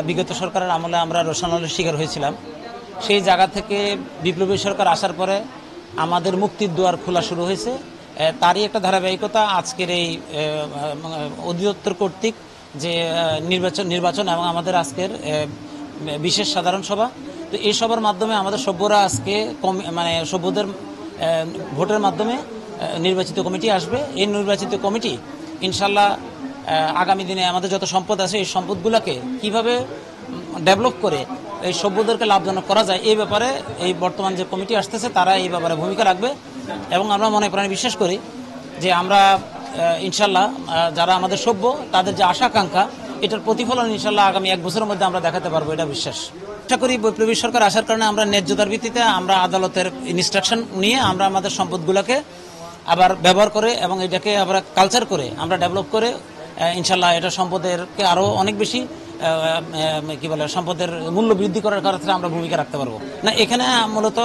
বিগত সরকারের আমলে আমরা রোষানলের শিকার হয়েছিলাম। সেই জায়গা থেকে বিপ্লবী সরকার আসার পরে আমাদের মুক্তির দুয়ার খোলা শুরু হয়েছে। তারই একটা ধারাবাহিকতা আজকের এই অধিদপ্তর কর্তৃক যে নির্বাচন এবং আমাদের আজকের বিশেষ সাধারণ সভা। তো এই সভার মাধ্যমে আমাদের সভ্যরা আজকে সভ্যদের ভোটের মাধ্যমে নির্বাচিত কমিটি আসবে। এই নির্বাচিত কমিটি ইনশাল্লাহ আগামী দিনে আমাদের যত সম্পদ আছে এই সম্পদগুলোকে কিভাবে ডেভেলপ করে এই সভ্যদেরকে লাভজনক করা যায় এই ব্যাপারে এই বর্তমান যে কমিটি আসতেছে তারা এই ব্যাপারে ভূমিকা রাখবে। এবং আমরা মনে প্রাণে বিশ্বাস করি যে আমরা ইনশাল্লাহ যারা আমাদের সভ্য তাদের যে আশা আকাঙ্ক্ষা এটার প্রতিফলন ইনশাল্লাহ আগামী 1 বছরের মধ্যে আমরা দেখাতে পারবো, এটা বিশ্বাস। আশা করি বিপ্লবী সরকার আসার কারণে আমরা ন্যায্যতার ভিত্তিতে আমরা আদালতের ইনস্ট্রাকশন নিয়ে আমরা আমাদের সম্পদগুলোকে আবার ব্যবহার করে এবং এটাকে আবার কালচার করে আমরা ডেভেলপ করে ইনশাল্লাহ এটা সম্পদেরকে আরও অনেক বেশি সম্পদের মূল্য বৃদ্ধি করার ক্ষেত্রে আমরা ভূমিকা রাখতে পারবো। না, এখানে মূলত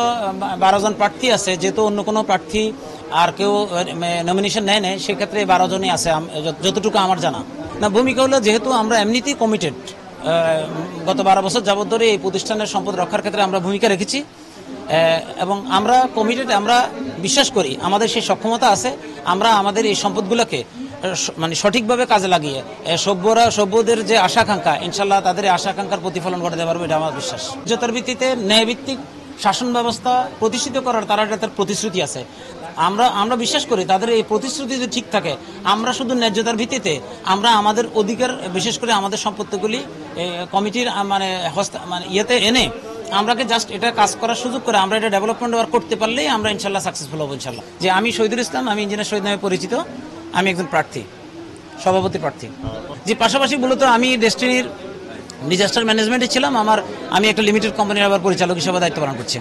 12 জন প্রার্থী আছে, যেহেতু অন্য কোনো প্রার্থী আর কেউ নমিনেশন নেয় সেক্ষেত্রে 12 জনই আছে যতটুকু আমার জানা। না, ভূমিকা হলো যেহেতু আমরা এমনিতেই কমিটেড, গত 12 বছর যাবত ধরে এই প্রতিষ্ঠানের সম্পদ রক্ষার ক্ষেত্রে আমরা ভূমিকা রেখেছি এবং আমরা কমিটেড, আমরা বিশ্বাস করি আমাদের সেই সক্ষমতা আছে। আমরা আমাদের এই সম্পদগুলোকে সঠিকভাবে কাজে লাগিয়ে সভ্যদের যে আশা আকাঙ্ক্ষা ইনশাল্লাহ তাদের আশা আকাঙ্ক্ষার প্রতিফলন ঘটাতে পারবে, এটা আমার বিশ্বাস। ন্যায্যতার ভিত্তিতে ন্যায়ভিত্তিক শাসন ব্যবস্থা প্রতিষ্ঠিত করার তাদের প্রতিশ্রুতি আছে। আমরা বিশ্বাস করি তাদের এই প্রতিশ্রুতি যদি ঠিক থাকে আমরা শুধু ন্যায্যতার ভিত্তিতে আমরা আমাদের অধিকার, বিশেষ করে আমাদের সম্পত্তিগুলি কমিটির ইয়েতে এনে আমরাকে জাস্ট এটা কাজ করার সুযোগ করে আমরা এটা ডেভেলপমেন্ট ওয়ার্ক করতে পারলেই আমরা ইনশাল্লাহ সাকসেসফুল হবো ইনশাল্লাহ। যে আমি শহীদুল ইসলাম, আমি ইঞ্জিনিয়ার শহীদ নামে পরিচিত, আমি একজন প্রার্থী, সভাপতি প্রার্থী। যে পাশাপাশি মূলত আমি ডেস্টিনির ডিজাস্টার ম্যানেজমেন্টে ছিলাম, আমি একটা লিমিটেড কোম্পানির আবার পরিচালক হিসেবে দায়িত্ব পালন করছি।